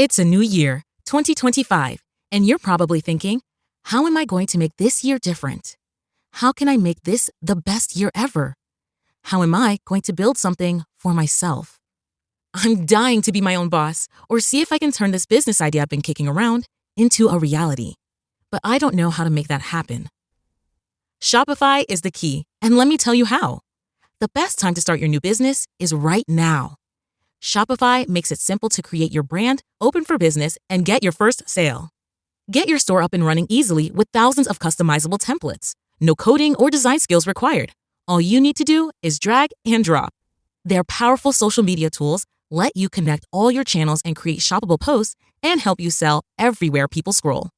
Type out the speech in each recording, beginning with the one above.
It's a new year, 2025, and you're probably thinking, how am I going to make this year different? How can I make this the best year ever? How am I going to build something for myself? I'm dying to be my own boss or see if I can turn this business idea I've been kicking around into a reality. But I don't know how to make that happen. Shopify is the key, and let me tell you how. The best time to start your new business is right now. Shopify makes it simple to create your brand, open for business, and get your first sale. Get your store up and running easily with thousands of customizable templates. No coding or design skills required. All you need to do is drag and drop. Their powerful social media tools let you connect all your channels and create shoppable posts and help you sell everywhere people scroll.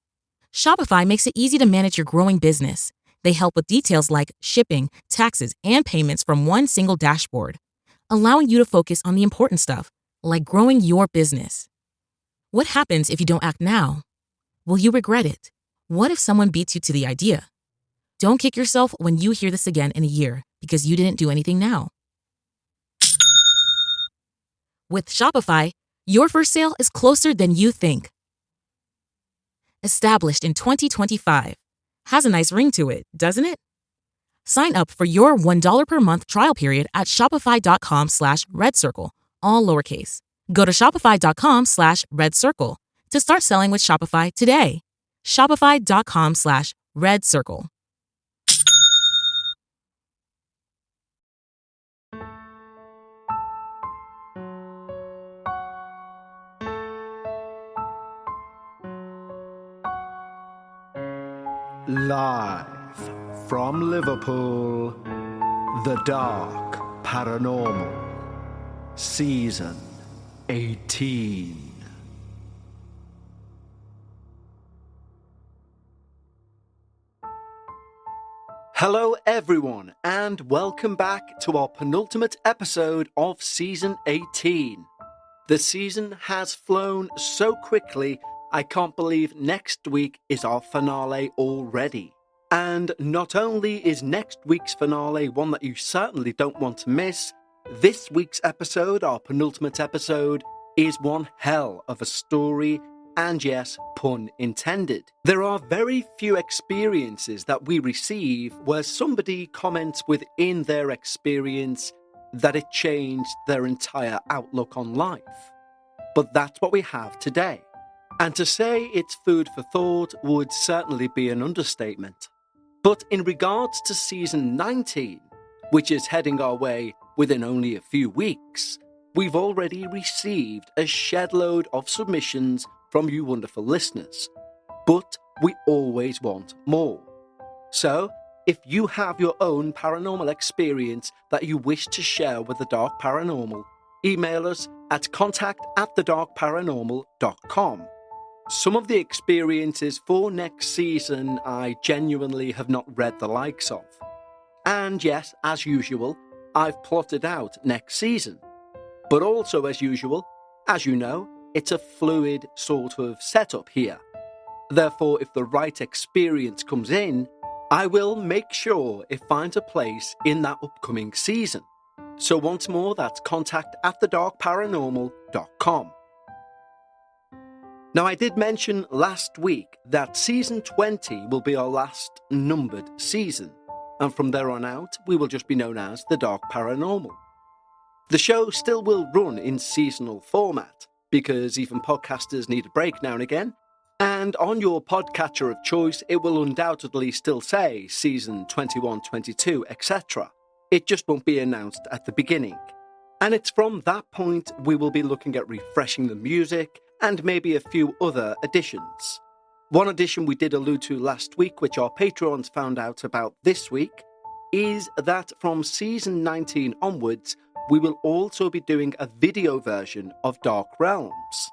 Shopify makes it easy to manage your growing business. They help with details like shipping, taxes, and payments from one single dashboard, allowing you to focus on the important stuff, like growing your business. What happens if you don't act now? Will you regret it? What if someone beats you to the idea? Don't kick yourself when you hear this again in a year because you didn't do anything now. With Shopify, your first sale is closer than you think. Established in 2025. Has a nice ring to it, doesn't it? Sign up for your $1 per month trial period at shopify.com/redcircle, all lowercase. Go to shopify.com/redcircle to start selling with Shopify today. Shopify.com/redcircle. Live from Liverpool, The Dark Paranormal, Season 18. Hello everyone, and welcome back to our penultimate episode of Season 18. The season has flown so quickly, I can't believe next week is our finale already. And not only is next week's finale one that you certainly don't want to miss, this week's episode, our penultimate episode, is one hell of a story, and yes, pun intended. There are very few experiences that we receive where somebody comments within their experience that it changed their entire outlook on life. But that's what we have today. And to say it's food for thought would certainly be an understatement. But in regards to Season 19, which is heading our way within only a few weeks, we've already received a shed-load of submissions from you wonderful listeners. But we always want more. So, if you have your own paranormal experience that you wish to share with the Dark Paranormal, email us at contact@thedarkparanormal.com. Some of the experiences for next season I genuinely have not read the likes of. And yes, as usual, I've plotted out next season. But also as usual, as you know, it's a fluid sort of setup here. Therefore, if the right experience comes in, I will make sure it finds a place in that upcoming season. So once more, that's contact@thedarkparanormal.com. Now, I did mention last week that Season 20 will be our last numbered season, and from there on out, we will just be known as The Dark Paranormal. The show still will run in seasonal format, because even podcasters need a break now and again, and on your podcatcher of choice, it will undoubtedly still say Season 21, 22, etc. It just won't be announced at the beginning. And it's from that point we will be looking at refreshing the music, and maybe a few other additions. One addition we did allude to last week, which our Patreons found out about this week, is that from Season 19 onwards, we will also be doing a video version of Dark Realms.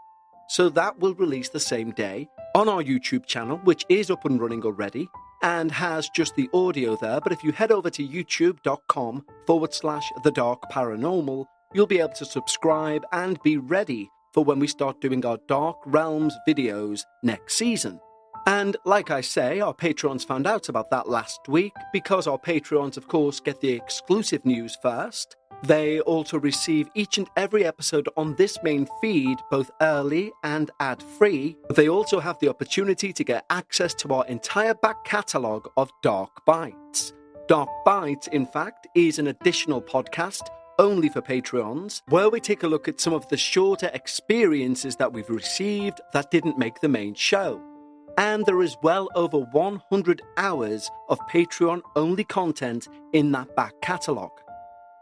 So that will release the same day on our YouTube channel, which is up and running already, and has just the audio there, but if you head over to youtube.com/The Dark Paranormal, you'll be able to subscribe and be ready for when we start doing our Dark Realms videos next season. And like I say, our Patreons found out about that last week because our Patreons, of course, get the exclusive news first. They also receive each and every episode on this main feed, both early and ad-free. They also have the opportunity to get access to our entire back catalogue of Dark Bites. Dark Bites, in fact, is an additional podcast only for Patreons, where we take a look at some of the shorter experiences that we've received that didn't make the main show. And there is well over 100 hours of Patreon-only content in that back catalogue.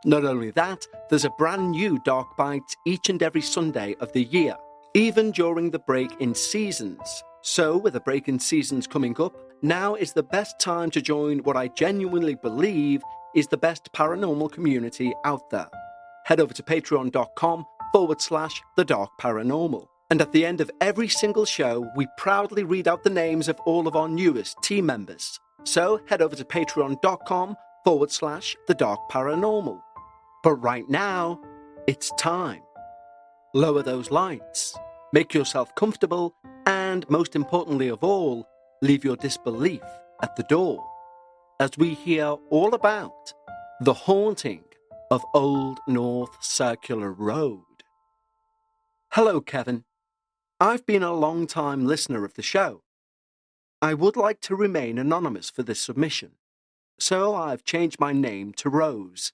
Not only that, there's a brand new Dark Bites each and every Sunday of the year, even during the break in seasons. So, with the break in seasons coming up, now is the best time to join what I genuinely believe is the best paranormal community out there. Head over to patreon.com/The Dark Paranormal. And at the end of every single show, we proudly read out the names of all of our newest team members. So head over to patreon.com/The Dark Paranormal. But right now, it's time. Lower those lights, make yourself comfortable, and most importantly of all, leave your disbelief at the door, as we hear all about the haunting of Old North Circular Road. Hello, Kevin. I've been a long-time listener of the show. I would like to remain anonymous for this submission, so I've changed my name to Rose.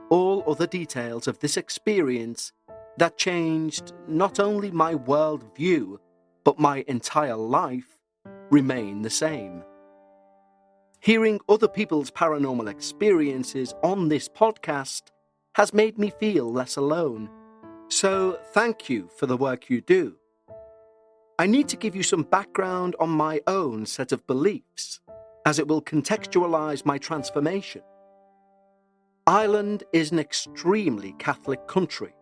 All other details of this experience that changed not only my worldview, but my entire life, remain the same. Hearing other people's paranormal experiences on this podcast has made me feel less alone, so thank you for the work you do. I need to give you some background on my own set of beliefs, as it will contextualize my transformation. Ireland is an extremely Catholic country.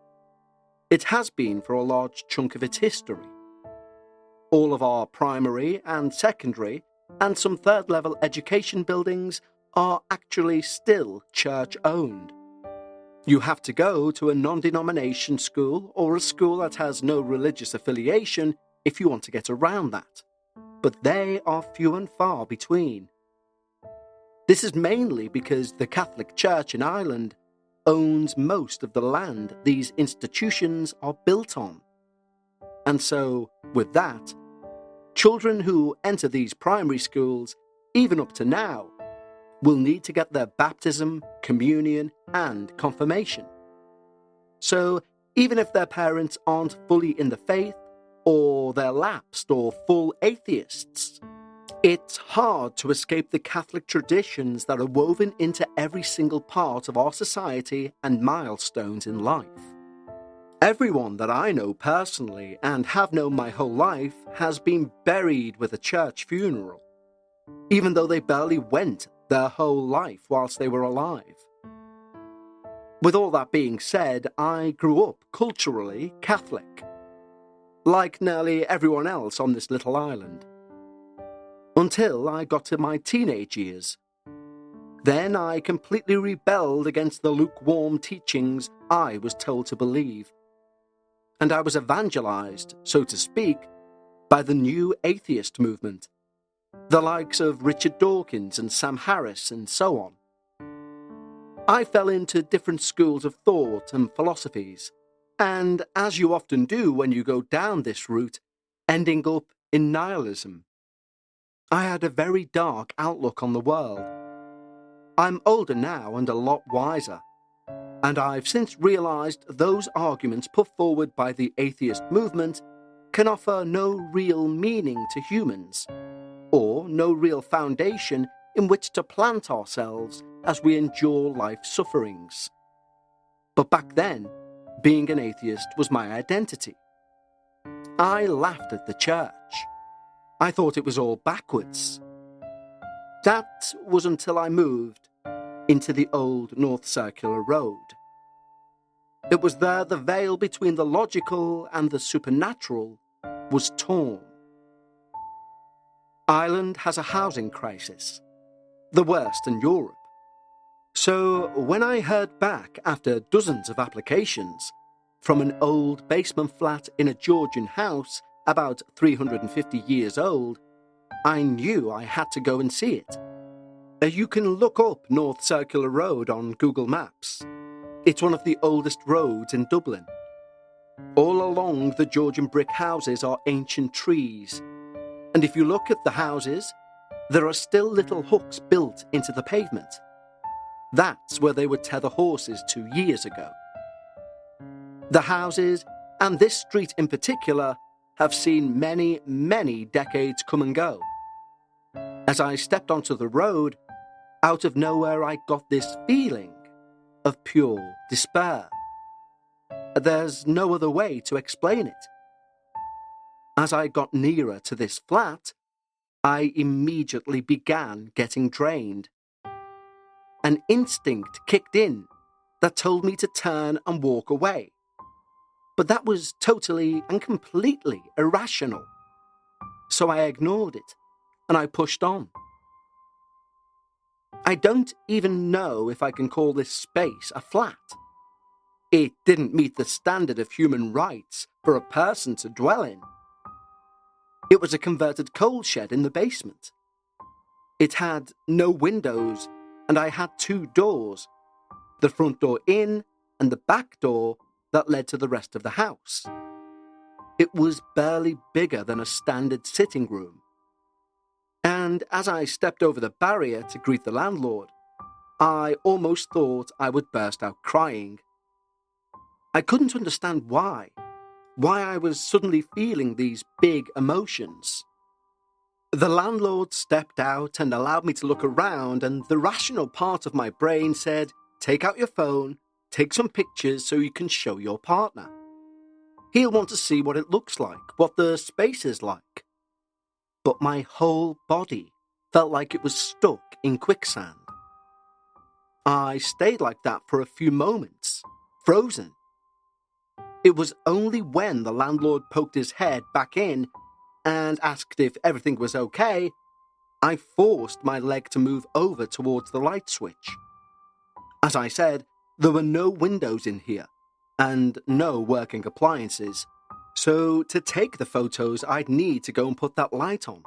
It has been for a large chunk of its history. All of our primary and secondary and some third-level education buildings are actually still church-owned. You have to go to a non-denomination school or a school that has no religious affiliation if you want to get around that, but they are few and far between. This is mainly because the Catholic Church in Ireland owns most of the land these institutions are built on. And so, with that, children who enter these primary schools, even up to now, will need to get their baptism, communion, and confirmation. So, even if their parents aren't fully in the faith, or they're lapsed or full atheists, it's hard to escape the Catholic traditions that are woven into every single part of our society and milestones in life. Everyone that I know personally and have known my whole life has been buried with a church funeral, even though they barely went their whole life whilst they were alive. With all that being said, I grew up culturally Catholic, like nearly everyone else on this little island, until I got to my teenage years. Then I completely rebelled against the lukewarm teachings I was told to believe, and I was evangelized, so to speak, by the new atheist movement, the likes of Richard Dawkins and Sam Harris and so on. I fell into different schools of thought and philosophies, and as you often do when you go down this route, ending up in nihilism. I had a very dark outlook on the world. I'm older now and a lot wiser, and I've since realized those arguments put forward by the atheist movement can offer no real meaning to humans, or no real foundation in which to plant ourselves as we endure life's sufferings. But back then, being an atheist was my identity. I laughed at the church. I thought it was all backwards. That was until I moved into the Old North Circular Road. It was there the veil between the logical and the supernatural was torn. Ireland has a housing crisis, the worst in Europe. So when I heard back after dozens of applications from an old basement flat in a Georgian house about 350 years old, I knew I had to go and see it. You can look up North Circular Road on Google Maps. It's one of the oldest roads in Dublin. All along the Georgian brick houses are ancient trees, and if you look at the houses, there are still little hooks built into the pavement. That's where they would tether horses to years ago. The houses, and this street in particular, have seen many, many decades come and go. As I stepped onto the road, out of nowhere I got this feeling of pure despair. There's no other way to explain it. As I got nearer to this flat, I immediately began getting drained. An instinct kicked in that told me to turn and walk away. But that was totally and completely irrational. So I ignored it, and I pushed on. I don't even know if I can call this space a flat. It didn't meet the standard of human rights for a person to dwell in. It was a converted coal shed in the basement. It had no windows, and I had 2 doors, the front door in and the back door that led to the rest of the house. It was barely bigger than a standard sitting room. And as I stepped over the barrier to greet the landlord, I almost thought I would burst out crying. I couldn't understand why I was suddenly feeling these big emotions. The landlord stepped out and allowed me to look around, and the rational part of my brain said, "Take out your phone, take some pictures so you can show your partner. He'll want to see what it looks like, what the space is like." But my whole body felt like it was stuck in quicksand. I stayed like that for a few moments, frozen. It was only when the landlord poked his head back in and asked if everything was okay, I forced my leg to move over towards the light switch. As I said, there were no windows in here and no working appliances, so to take the photos I'd need to go and put that light on.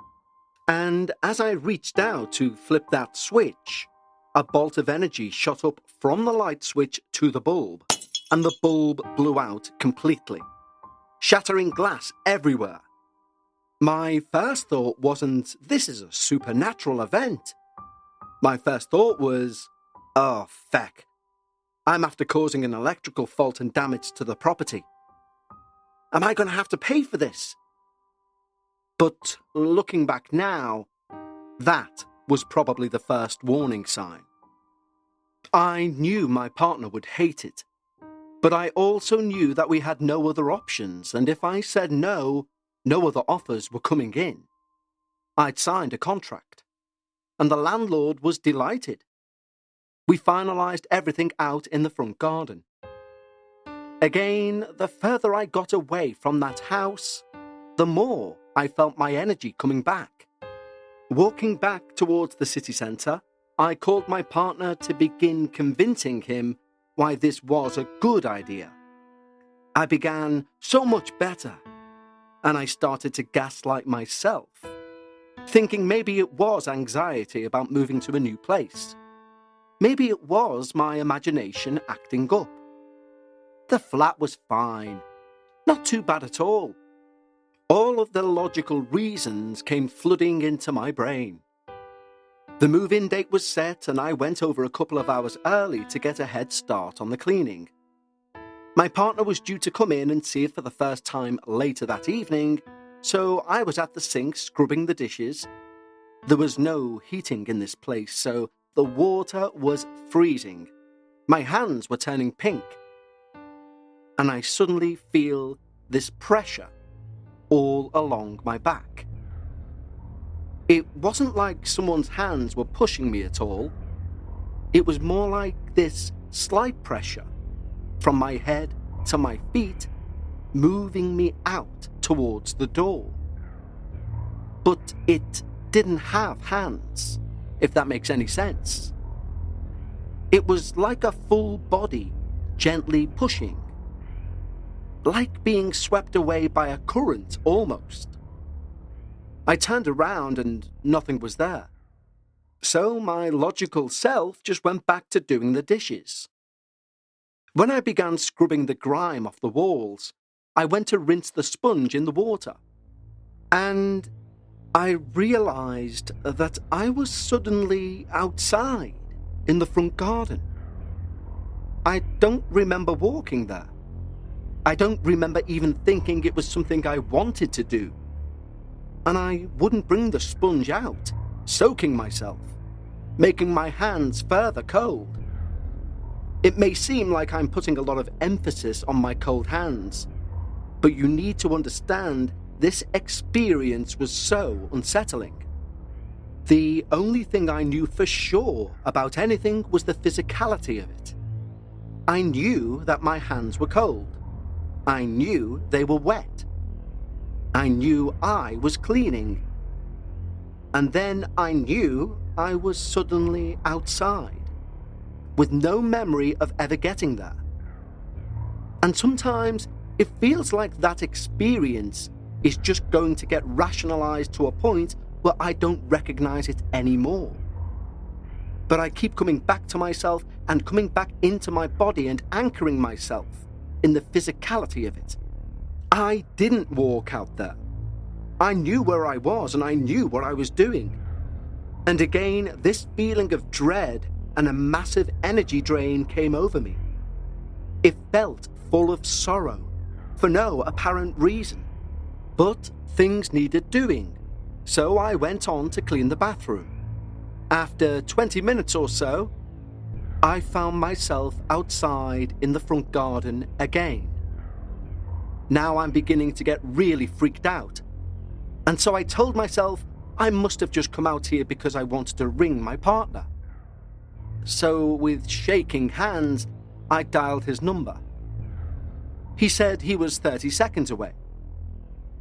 And as I reached out to flip that switch, a bolt of energy shot up from the light switch to the bulb, and the bulb blew out completely, shattering glass everywhere. My first thought wasn't, "This is a supernatural event." My first thought was, "Oh, feck. I'm after causing an electrical fault and damage to the property. Am I going to have to pay for this?" But looking back now, that was probably the first warning sign. I knew my partner would hate it, but I also knew that we had no other options, and if I said no, no other offers were coming in. I'd signed a contract, and the landlord was delighted. We finalised everything out in the front garden. Again, the further I got away from that house, the more I felt my energy coming back. Walking back towards the city centre, I called my partner to begin convincing him why this was a good idea. I began so much better, and I started to gaslight myself, thinking maybe it was anxiety about moving to a new place. Maybe it was my imagination acting up. The flat was fine, not too bad at all. All of the logical reasons came flooding into my brain. The move-in date was set, and I went over a couple of hours early to get a head start on the cleaning. My partner was due to come in and see it for the first time later that evening, so I was at the sink scrubbing the dishes. There was no heating in this place, so the water was freezing. My hands were turning pink. And I suddenly feel this pressure all along my back. It wasn't like someone's hands were pushing me at all. It was more like this slight pressure from my head to my feet, moving me out towards the door. But it didn't have hands, if that makes any sense. It was like a full body gently pushing, like being swept away by a current almost. I turned around and nothing was there. So my logical self just went back to doing the dishes. When I began scrubbing the grime off the walls, I went to rinse the sponge in the water. And I realized that I was suddenly outside in the front garden. I don't remember walking there. I don't remember even thinking it was something I wanted to do. And I wouldn't bring the sponge out, soaking myself, making my hands further cold. It may seem like I'm putting a lot of emphasis on my cold hands, but you need to understand this experience was so unsettling. The only thing I knew for sure about anything was the physicality of it. I knew that my hands were cold. I knew they were wet. I knew I was cleaning. And then I knew I was suddenly outside, with no memory of ever getting there. And sometimes it feels like that experience is just going to get rationalized to a point where I don't recognize it anymore. But I keep coming back to myself and coming back into my body and anchoring myself in the physicality of it. I didn't walk out there. I knew where I was and I knew what I was doing. And again, this feeling of dread and a massive energy drain came over me. It felt full of sorrow, for no apparent reason. But things needed doing, so I went on to clean the bathroom. After 20 minutes or so, I found myself outside in the front garden again. Now I'm beginning to get really freaked out. And so I told myself I must have just come out here because I wanted to ring my partner. So with shaking hands, I dialed his number. He said he was 30 seconds away.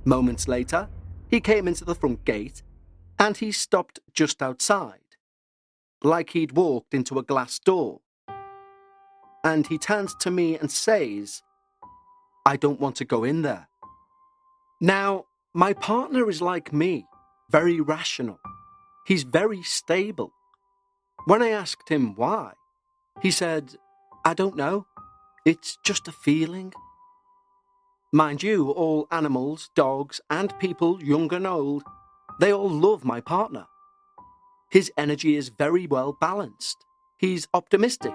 Moments later, he came into the front gate and he stopped just outside, like he'd walked into a glass door. And he turns to me and says, "I don't want to go in there." Now, my partner is like me, very rational. He's very stable. When I asked him why, he said, "I don't know. It's just a feeling." Mind you, all animals, dogs, and people, young and old, they all love my partner. His energy is very well balanced. He's optimistic,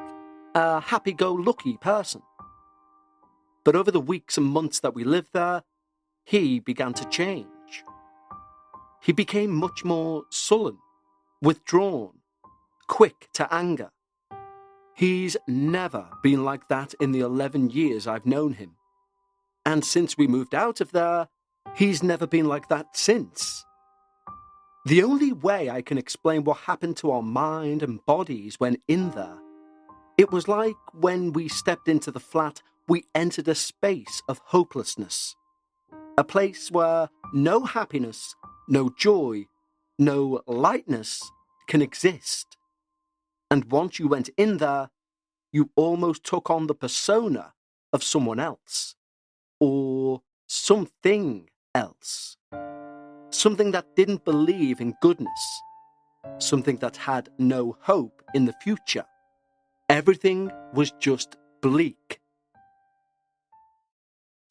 a happy-go-lucky person. But over the weeks and months that we lived there, he began to change. He became much more sullen, withdrawn, quick to anger. He's never been like that in the 11 years I've known him. And since we moved out of there, he's never been like that since. The only way I can explain what happened to our mind and bodies when in there, it was like when we stepped into the flat, we entered a space of hopelessness. A place where no happiness, no joy, no lightness can exist. And once you went in there, you almost took on the persona of someone else. Or something else. Something that didn't believe in goodness. Something that had no hope in the future. Everything was just bleak.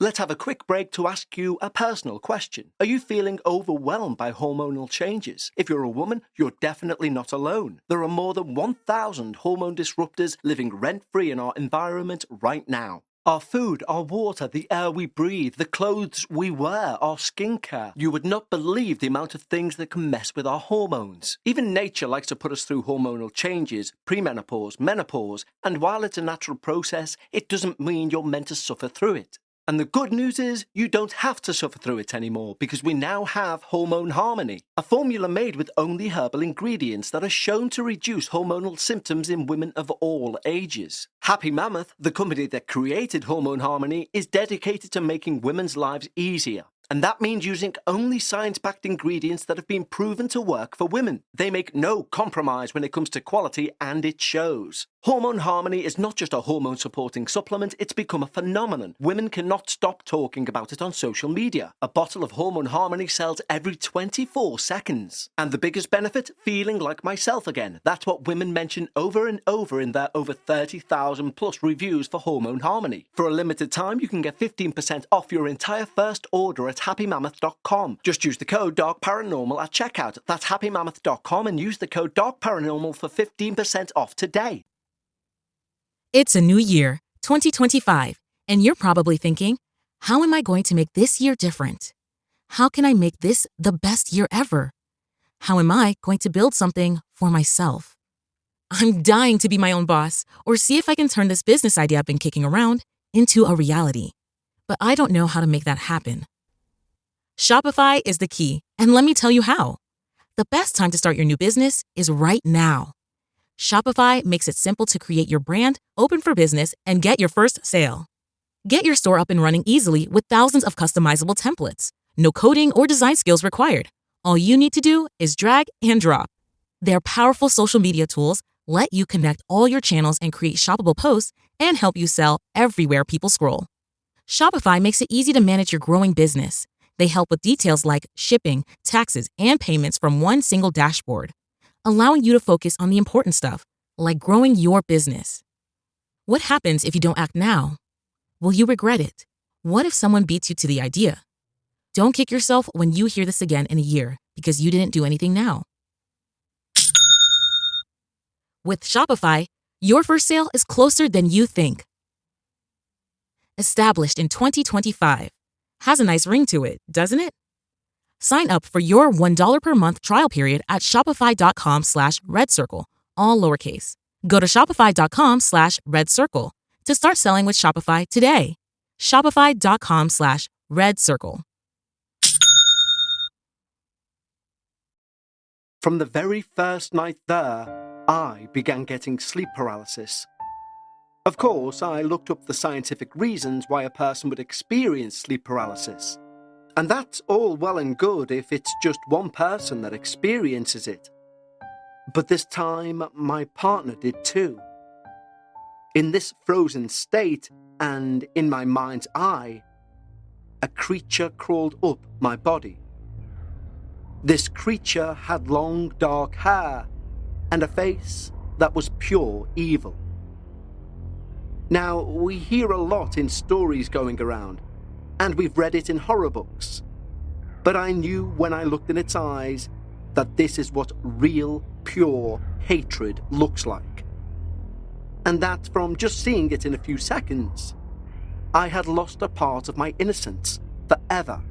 Let's have a quick break to ask you a personal question. Are you feeling overwhelmed by hormonal changes? If you're a woman, you're definitely not alone. There are more than 1,000 hormone disruptors living rent-free in our environment right now. Our food, our water, the air we breathe, the clothes we wear, our skincare. You would not believe the amount of things that can mess with our hormones. Even nature likes to put us through hormonal changes, premenopause, menopause, and while it's a natural process, it doesn't mean you're meant to suffer through it. And the good news is, you don't have to suffer through it anymore because we now have Hormone Harmony, a formula made with only herbal ingredients that are shown to reduce hormonal symptoms in women of all ages. Happy Mammoth, the company that created Hormone Harmony, is dedicated to making women's lives easier. And that means using only science-backed ingredients that have been proven to work for women. They make no compromise when it comes to quality, and it shows. Hormone Harmony is not just a hormone-supporting supplement, it's become a phenomenon. Women cannot stop talking about it on social media. A bottle of Hormone Harmony sells every 24 seconds. And the biggest benefit? Feeling like myself again. That's what women mention over and over in their over 30,000 plus reviews for Hormone Harmony. For a limited time, you can get 15% off your entire first order at happymammoth.com. Just use the code Dark Paranormal at checkout. That's happymammoth.com and use the code Dark Paranormal for 15% off today. It's a new year, 2025, and you're probably thinking, how am I going to make this year different? How can I make this the best year ever? How am I going to build something for myself? I'm dying to be my own boss or see if I can turn this business idea I've been kicking around into a reality. But I don't know how to make that happen. Shopify is the key, and let me tell you how. The best time to start your new business is right now. Shopify makes it simple to create your brand, open for business, and get your first sale. Get your store up and running easily with thousands of customizable templates. No coding or design skills required. All you need to do is drag and drop. Their powerful social media tools let you connect all your channels and create shoppable posts and help you sell everywhere people scroll. Shopify makes it easy to manage your growing business. They help with details like shipping, taxes, and payments from one single dashboard, allowing you to focus on the important stuff, like growing your business. What happens if you don't act now? Will you regret it? What if someone beats you to the idea? Don't kick yourself when you hear this again in a year because you didn't do anything now. With Shopify, your first sale is closer than you think. Established in 2025. Has a nice ring to it, doesn't it? Sign up for your $1 per month trial period at shopify.com/redcircle, all lowercase. Go to shopify.com/redcircle to start selling with Shopify today. Shopify.com/redcircle. From the very first night there, I began getting sleep paralysis. Of course, I looked up the scientific reasons why a person would experience sleep paralysis. And that's all well and good if it's just one person that experiences it. But this time, my partner did too. In this frozen state, and in my mind's eye, a creature crawled up my body. This creature had long dark hair and a face that was pure evil. Now, we hear a lot in stories going around, and we've read it in horror books. But I knew when I looked in its eyes that this is what real, pure hatred looks like. And that from just seeing it in a few seconds, I had lost a part of my innocence forever.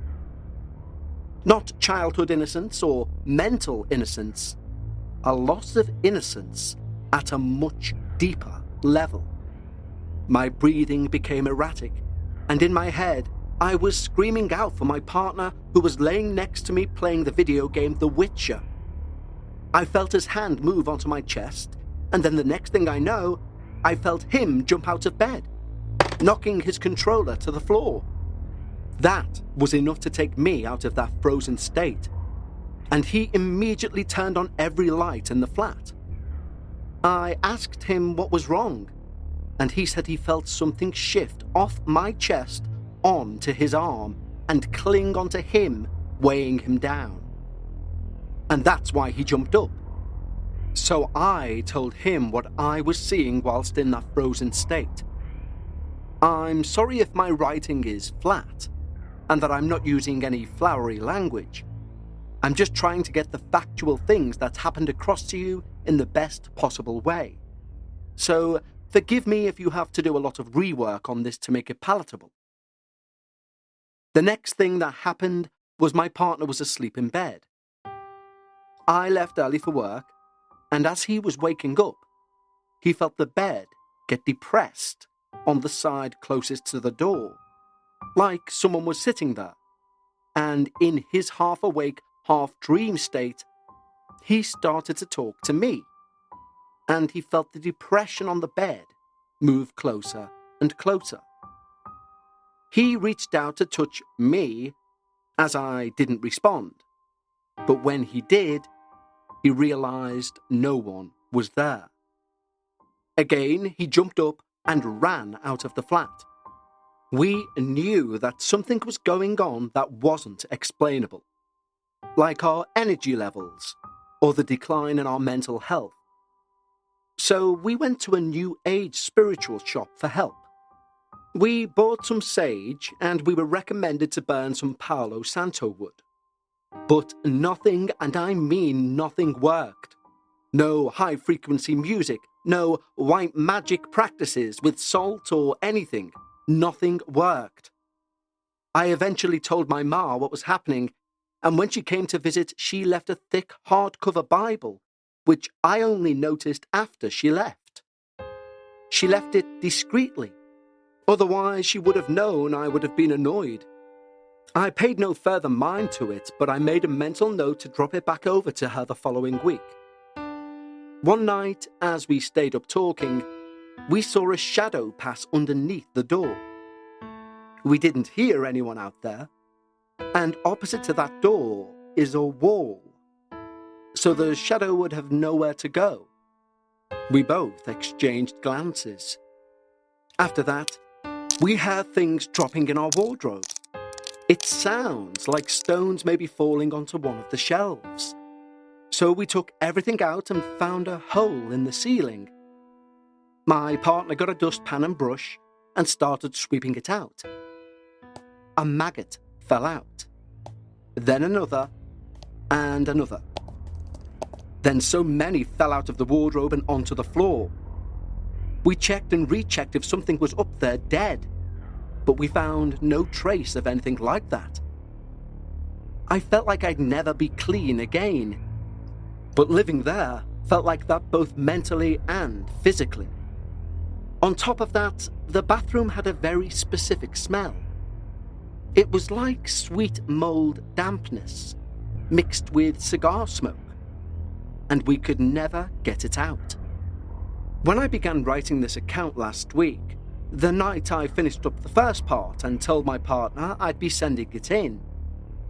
Not childhood innocence or mental innocence, a loss of innocence at a much deeper level. My breathing became erratic, and in my head, I was screaming out for my partner who was laying next to me playing the video game The Witcher. I felt his hand move onto my chest, and then the next thing I know, I felt him jump out of bed, knocking his controller to the floor. That was enough to take me out of that frozen state, and he immediately turned on every light in the flat. I asked him what was wrong, and he said he felt something shift off my chest onto his arm and cling onto him, weighing him down. And that's why he jumped up. So I told him what I was seeing whilst in that frozen state. I'm sorry if my writing is flat, and that I'm not using any flowery language. I'm just trying to get the factual things that's happened across to you in the best possible way. So forgive me if you have to do a lot of rework on this to make it palatable. The next thing that happened was my partner was asleep in bed. I left early for work, and as he was waking up, he felt the bed get depressed on the side closest to the door, like someone was sitting there. And in his half-awake, half-dream state, he started to talk to me, and he felt the depression on the bed move closer and closer. He reached out to touch me, as I didn't respond. But when he did, he realized no one was there. Again, he jumped up and ran out of the flat. We knew that something was going on that wasn't explainable, like our energy levels or the decline in our mental health. So we went to a New Age spiritual shop for help. We bought some sage and we were recommended to burn some Palo Santo wood. But nothing, and I mean nothing, worked. No high-frequency music, no white magic practices with salt or anything. Nothing worked. I eventually told my ma what was happening, and when she came to visit, she left a thick hardcover Bible, which I only noticed after she left. She left it discreetly. Otherwise, she would have known I would have been annoyed. I paid no further mind to it, but I made a mental note to drop it back over to her the following week. One night, as we stayed up talking, we saw a shadow pass underneath the door. We didn't hear anyone out there, and opposite to that door is a wall, so the shadow would have nowhere to go. We both exchanged glances. After that, we heard things dropping in our wardrobe. It sounds like stones may be falling onto one of the shelves. So we took everything out and found a hole in the ceiling. My partner got a dustpan and brush and started sweeping it out. A maggot fell out. Then another, and another. Then so many fell out of the wardrobe and onto the floor. We checked and rechecked if something was up there dead, but we found no trace of anything like that. I felt like I'd never be clean again, but living there felt like that both mentally and physically. On top of that, the bathroom had a very specific smell. It was like sweet mold dampness mixed with cigar smoke, and we could never get it out. When I began writing this account last week, the night I finished up the first part and told my partner I'd be sending it in,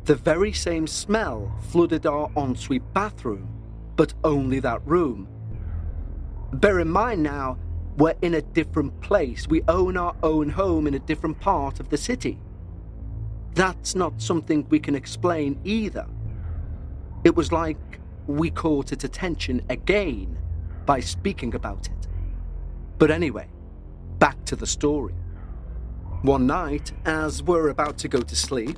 the very same smell flooded our ensuite bathroom, but only that room. Bear in mind now, we're in a different place. We own our own home in a different part of the city. That's not something we can explain either. It was like we caught its attention again by speaking about it. But anyway, back to the story. One night, as we're about to go to sleep,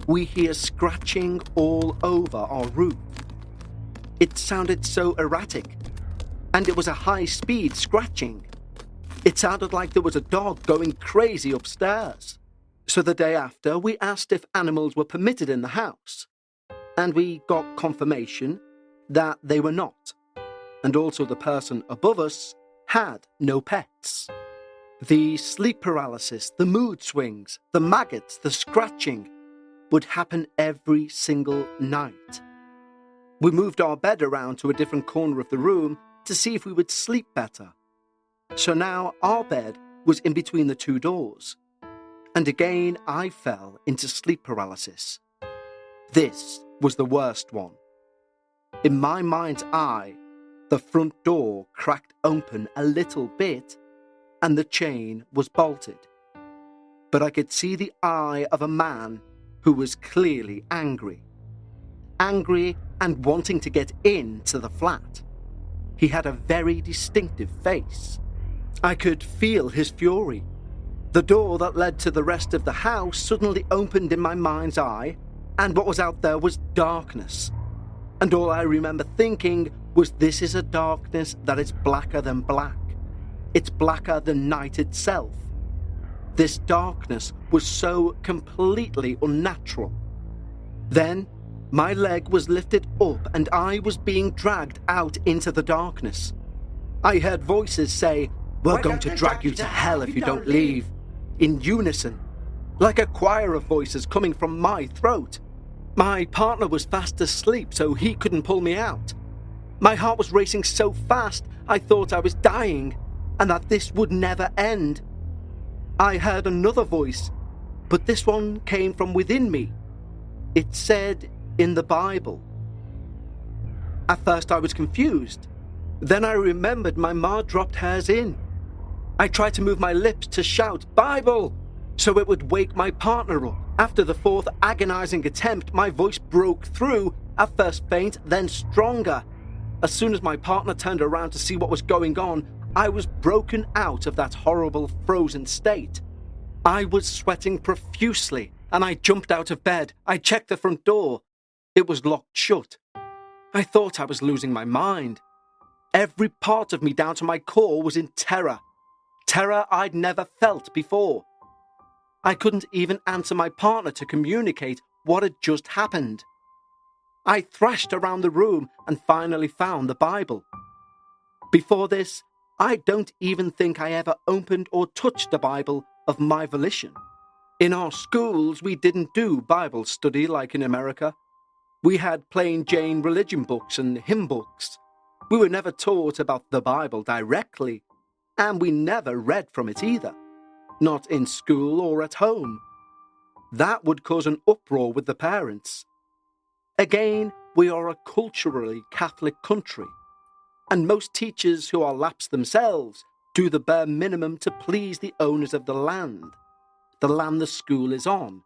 we hear scratching all over our roof. It sounded so erratic, and it was a high-speed scratching. It sounded like there was a dog going crazy upstairs. So the day after, we asked if animals were permitted in the house, and we got confirmation that they were not, and also the person above us had no pets. The sleep paralysis, the mood swings, the maggots, the scratching would happen every single night. We moved our bed around to a different corner of the room to see if we would sleep better. So now our bed was in between the two doors. And again I fell into sleep paralysis. This was the worst one. In my mind's eye, the front door cracked open a little bit and the chain was bolted. But I could see the eye of a man who was clearly angry. Angry and wanting to get into the flat. He had a very distinctive face. I could feel his fury. The door that led to the rest of the house suddenly opened in my mind's eye, and what was out there was darkness. And all I remember thinking was, this is a darkness that is blacker than black. It's blacker than night itself. This darkness was so completely unnatural. Then, my leg was lifted up and I was being dragged out into the darkness. I heard voices say, "We're going to drag you to hell if you don't leave," in unison, like a choir of voices coming from my throat. My partner was fast asleep, so he couldn't pull me out. My heart was racing so fast, I thought I was dying, and that this would never end. I heard another voice, but this one came from within me. It said in the Bible. At first I was confused. Then I remembered my ma dropped hers in. I tried to move my lips to shout, "Bible!" so it would wake my partner up. After the fourth agonizing attempt, my voice broke through, at first faint, then stronger. As soon as my partner turned around to see what was going on, I was broken out of that horrible frozen state. I was sweating profusely, and I jumped out of bed. I checked the front door. It was locked shut. I thought I was losing my mind. Every part of me down to my core was in terror. Terror I'd never felt before. I couldn't even answer my partner to communicate what had just happened. I thrashed around the room and finally found the Bible. Before this, I don't even think I ever opened or touched the Bible of my volition. In our schools, we didn't do Bible study like in America. We had plain Jane religion books and hymn books. We were never taught about the Bible directly, and we never read from it either. Not in school or at home. That would cause an uproar with the parents. Again, we are a culturally Catholic country, and most teachers who are lapsed themselves do the bare minimum to please the owners of the land the school is on.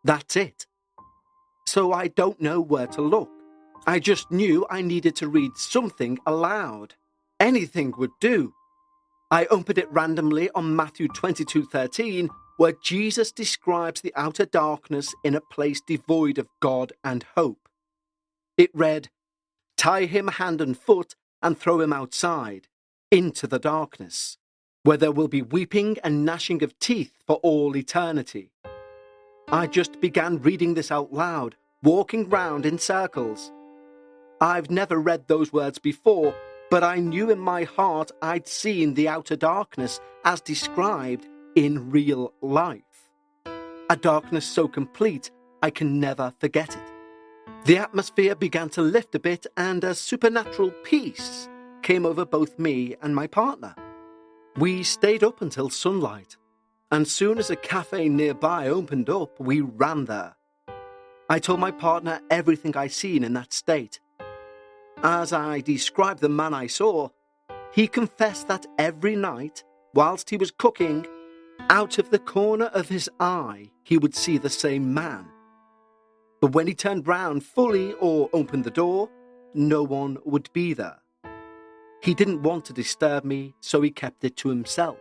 That's it. So I don't know where to look. I just knew I needed to read something aloud. Anything would do. I opened it randomly on Matthew 22:13, where Jesus describes the outer darkness in a place devoid of God and hope. It read, "Tie him hand and foot and throw him outside, into the darkness, where there will be weeping and gnashing of teeth for all eternity." I just began reading this out loud, walking round in circles. I've never read those words before, but I knew in my heart I'd seen the outer darkness as described in real life. A darkness so complete I can never forget it. The atmosphere began to lift a bit and a supernatural peace came over both me and my partner. We stayed up until sunlight, and soon as a cafe nearby opened up, we ran there. I told my partner everything I'd seen in that state. As I described the man I saw, he confessed that every night, whilst he was cooking, out of the corner of his eye, he would see the same man. But when he turned round fully or opened the door, no one would be there. He didn't want to disturb me, so he kept it to himself.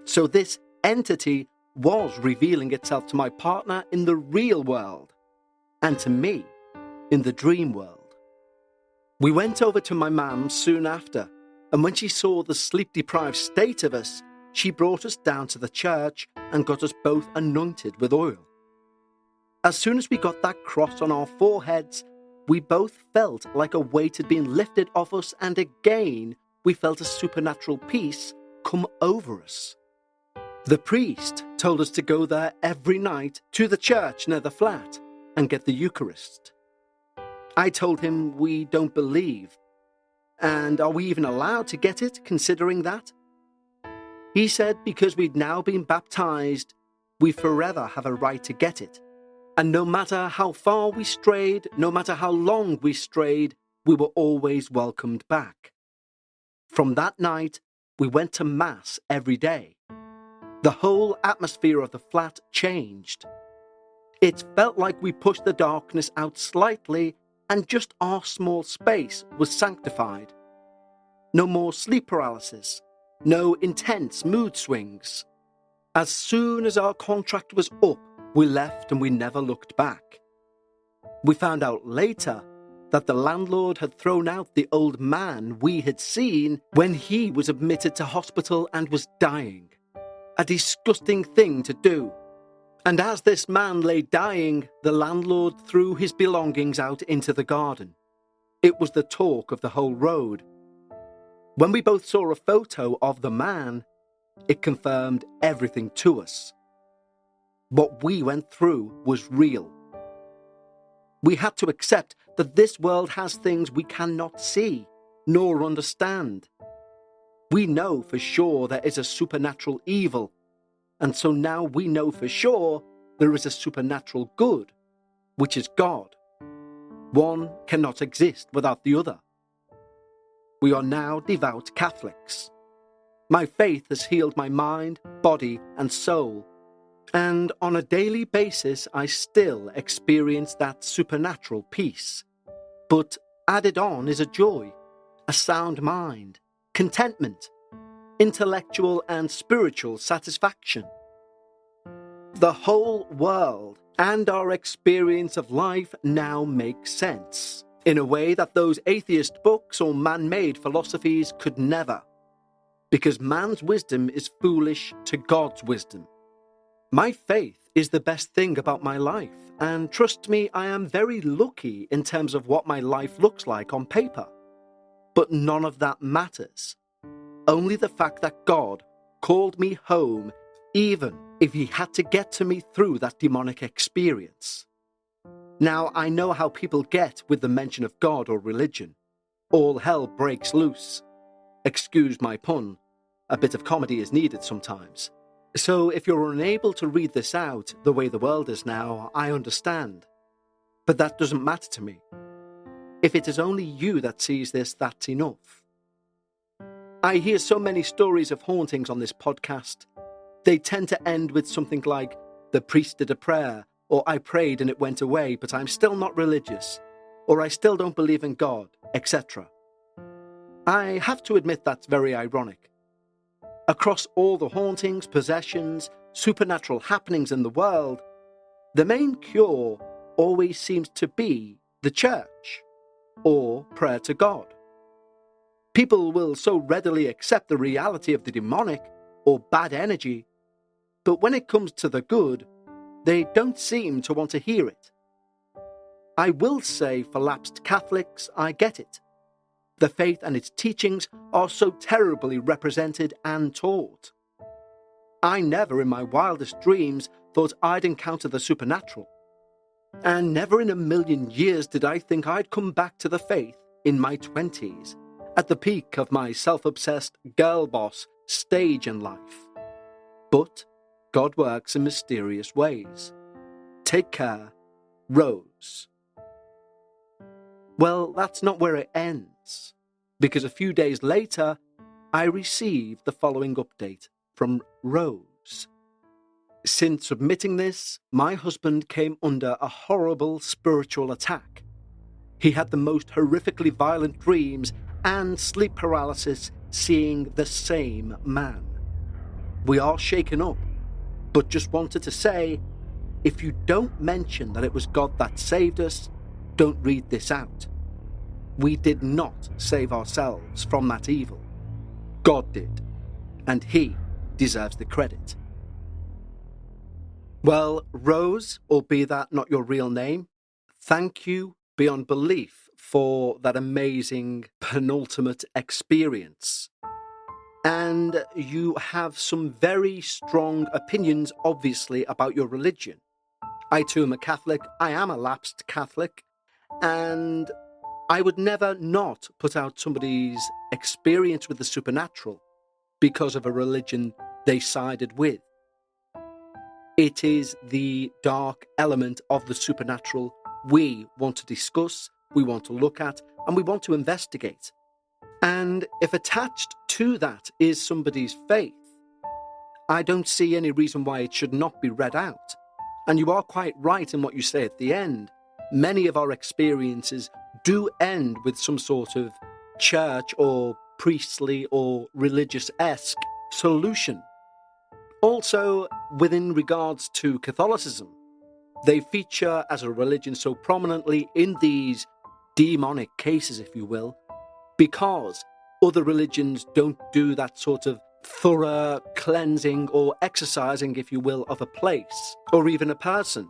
So this entity was revealing itself to my partner in the real world, and to me in the dream world. We went over to my mum soon after, and when she saw the sleep-deprived state of us, she brought us down to the church and got us both anointed with oil. As soon as we got that cross on our foreheads, we both felt like a weight had been lifted off us, and again we felt a supernatural peace come over us. The priest told us to go there every night to the church near the flat and get the Eucharist. I told him we don't believe, and are we even allowed to get it considering that? He said because we'd now been baptized, we forever have a right to get it. And no matter how far we strayed, no matter how long we strayed, we were always welcomed back. From that night, we went to Mass every day. The whole atmosphere of the flat changed. It felt like we pushed the darkness out slightly, and just our small space was sanctified. No more sleep paralysis, no intense mood swings. As soon as our contract was up, we left and we never looked back. We found out later that the landlord had thrown out the old man we had seen when he was admitted to hospital and was dying. A disgusting thing to do. And as this man lay dying, the landlord threw his belongings out into the garden. It was the talk of the whole road. When we both saw a photo of the man, it confirmed everything to us. What we went through was real. We had to accept that this world has things we cannot see, nor understand. We know for sure there is a supernatural evil, and so now we know for sure there is a supernatural good. which is God. One cannot exist without the other. We are now devout Catholics. My faith has healed my mind, body, and soul, and on a daily basis I still experience that supernatural peace. But added on is a joy, a sound mind, contentment, intellectual and spiritual satisfaction. The whole world and our experience of life now makes sense, in a way that those atheist books or man-made philosophies could never, because man's wisdom is foolish to God's wisdom. My faith is the best thing about my life, and trust me, I am very lucky in terms of what my life looks like on paper. But none of that matters. Only the fact that God called me home, even if he had to get to me through that demonic experience. Now, I know how people get with the mention of God or religion. All hell breaks loose. Excuse my pun, a bit of comedy is needed sometimes. So if you're unable to read this out the way the world is now, I understand. But that doesn't matter to me. If it is only you that sees this, that's enough. I hear so many stories of hauntings on this podcast. They tend to end with something like, the priest did a prayer, or I prayed and it went away, but I'm still not religious, or I still don't believe in God, etc. I have to admit that's very ironic. Across all the hauntings, possessions, supernatural happenings in the world, the main cure always seems to be the church, or prayer to God. People will so readily accept the reality of the demonic or bad energy, but when it comes to the good, they don't seem to want to hear it. I will say for lapsed Catholics, I get it. The faith and its teachings are so terribly represented and taught. I never in my wildest dreams thought I'd encounter the supernatural. And never in a million years did I think I'd come back to the faith in my 20s, at the peak of my self-obsessed girl boss stage in life. But God works in mysterious ways. Take care, Rose. Well, that's not where it ends, because a few days later, I received the following update from Rose. Since submitting this, my husband came under a horrible spiritual attack. He had the most horrifically violent dreams and sleep paralysis seeing the same man. We are shaken up, but just wanted to say, if you don't mention that it was God that saved us, don't read this out. We did not save ourselves from that evil. God did, and he deserves the credit. Well, Rose, or be that not your real name, thank you beyond belief for that amazing penultimate experience. And you have some very strong opinions, obviously, about your religion. I too am a Catholic, I am a lapsed Catholic, and I would never not put out somebody's experience with the supernatural because of a religion they sided with. It is the dark element of the supernatural we want to discuss, we want to look at, and we want to investigate. And if attached to that is somebody's faith, I don't see any reason why it should not be read out. And you are quite right in what you say at the end. Many of our experiences do end with some sort of church or priestly or religious-esque solution. Also, within regards to Catholicism, they feature as a religion so prominently in these demonic cases, if you will, because other religions don't do that sort of thorough cleansing or exorcising, if you will, of a place or even a person.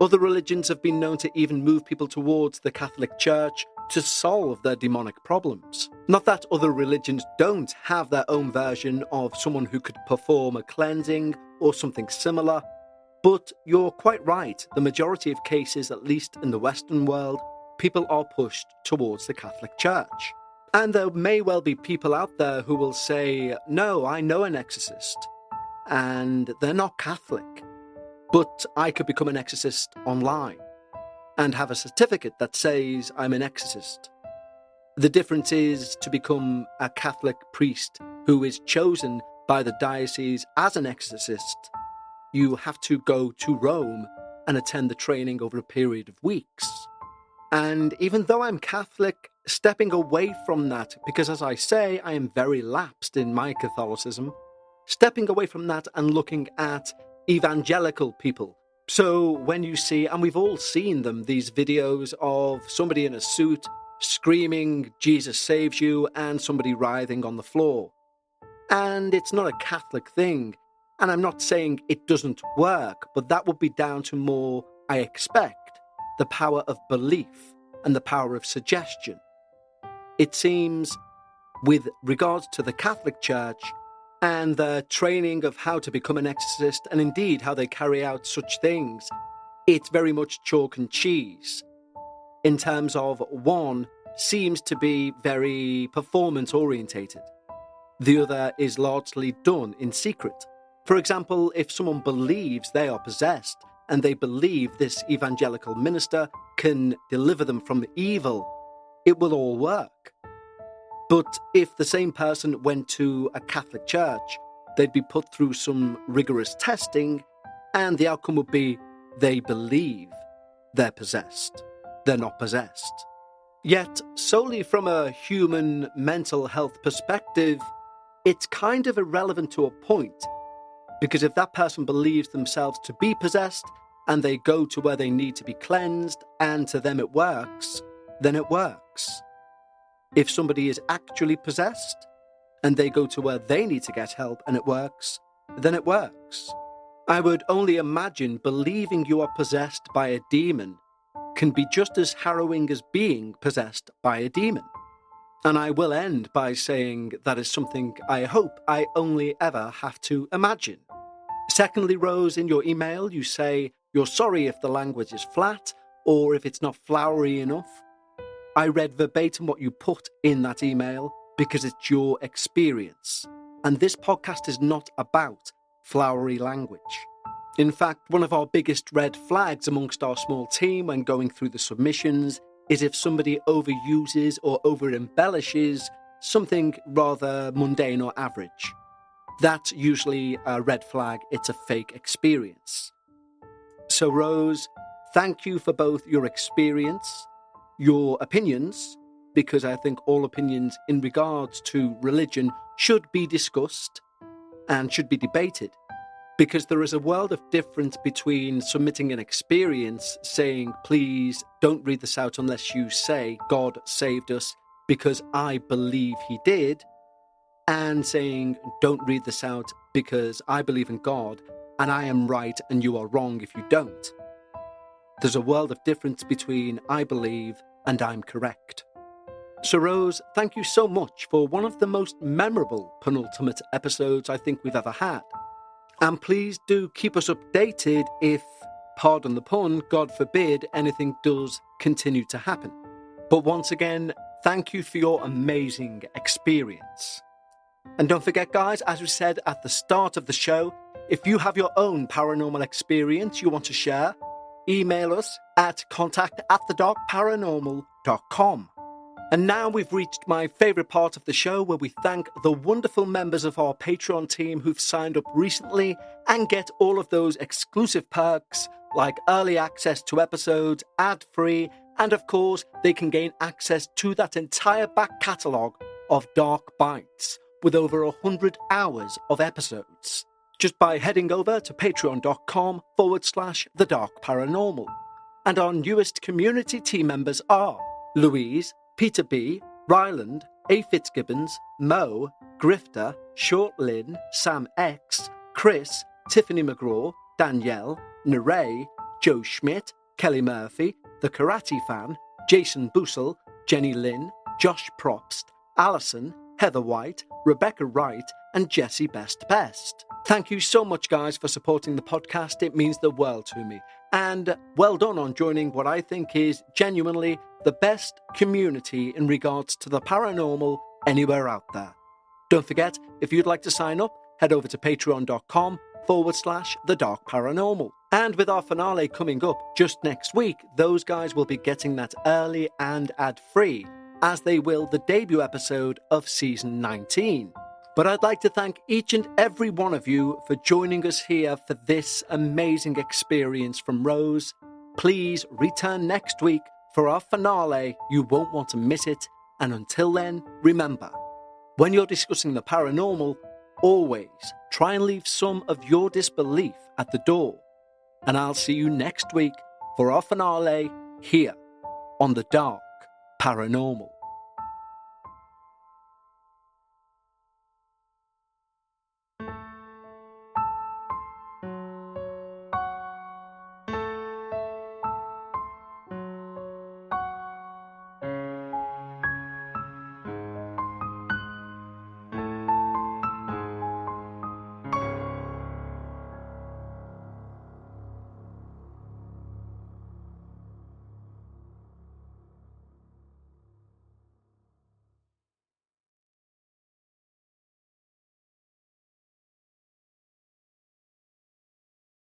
Other religions have been known to even move people towards the Catholic Church to solve their demonic problems. Not that other religions don't have their own version of someone who could perform a cleansing or something similar, but you're quite right. The majority of cases, at least in the Western world, people are pushed towards the Catholic Church. And there may well be people out there who will say, no, I know an exorcist, and they're not Catholic, but I could become an exorcist online. and have a certificate that says I'm an exorcist. The difference is to become a Catholic priest who is chosen by the diocese as an exorcist. You have to go to Rome and attend the training over a period of weeks. And even though I'm Catholic, stepping away from that, because as I say, I am very lapsed in my Catholicism, stepping away from that and looking at evangelical people. So when you see, and we've all seen them, these videos of somebody in a suit screaming, Jesus saves you, and somebody writhing on the floor. And it's not a Catholic thing. And I'm not saying it doesn't work, but that would be down to more, I expect, the power of belief and the power of suggestion. It seems, with regards to the Catholic Church and the training of how to become an exorcist, and indeed how they carry out such things, it's very much chalk and cheese. In terms of one seems to be very performance orientated. The other is largely done in secret. For example, if someone believes they are possessed and they believe this evangelical minister can deliver them from evil, it will all work. But if the same person went to a Catholic church, they'd be put through some rigorous testing, and the outcome would be they believe they're possessed. They're not possessed. Yet, solely from a human mental health perspective, it's kind of irrelevant to a point. Because if that person believes themselves to be possessed, and they go to where they need to be cleansed, and to them it works, then it works. If somebody is actually possessed, and they go to where they need to get help and it works, then it works. I would only imagine believing you are possessed by a demon can be just as harrowing as being possessed by a demon. And I will end by saying that is something I hope I only ever have to imagine. Secondly, Rose, in your email, you say you're sorry if the language is flat or if it's not flowery enough. I read verbatim what you put in that email because it's your experience. And this podcast is not about flowery language. In fact, one of our biggest red flags amongst our small team when going through the submissions is if somebody overuses or over-embellishes something rather mundane or average. That's usually a red flag. It's a fake experience. So, Rose, thank you for both your experience, your opinions, because I think all opinions in regards to religion should be discussed and should be debated, because there is a world of difference between submitting an experience, saying, please don't read this out unless you say God saved us because I believe he did, and saying, don't read this out because I believe in God and I am right and you are wrong if you don't. There's a world of difference between I believe and I'm correct. So Rose, thank you so much for one of the most memorable penultimate episodes I think we've ever had. And please do keep us updated if, pardon the pun, God forbid, anything does continue to happen. But once again, thank you for your amazing experience. And don't forget, guys, as we said at the start of the show, if you have your own paranormal experience you want to share, email us at contact@thedarkparanormal.com. And now we've reached my favourite part of the show, where we thank the wonderful members of our Patreon team who've signed up recently and get all of those exclusive perks like early access to episodes, ad-free, and of course they can gain access to that entire back catalogue of Dark Bites with over 100 hours of episodes, just by heading over to patreon.com/thedarkparanormal. And our newest community team members are Louise, Peter B, Ryland, A. Fitzgibbons, Mo, Grifter, Short Lynn, Sam X, Chris, Tiffany McGraw, Danielle, Neray, Joe Schmidt, Kelly Murphy, The Karate Fan, Jason Bussell, Jenny Lynn, Josh Probst, Alison, Heather White, Rebecca Wright, and Jessie Best. Thank you so much, guys, for supporting the podcast. It means the world to me. And well done on joining what I think is genuinely the best community in regards to the paranormal anywhere out there. Don't forget, if you'd like to sign up, head over to patreon.com The Dark Paranormal. And with our finale coming up just next week, those guys will be getting that early and ad-free, as they will the debut episode of Season 19. But I'd like to thank each and every one of you for joining us here for this amazing experience from Rose. Please return next week for our finale. You won't want to miss it. And until then, remember, when you're discussing the paranormal, always try and leave some of your disbelief at the door. And I'll see you next week for our finale here on the Dark Paranormal.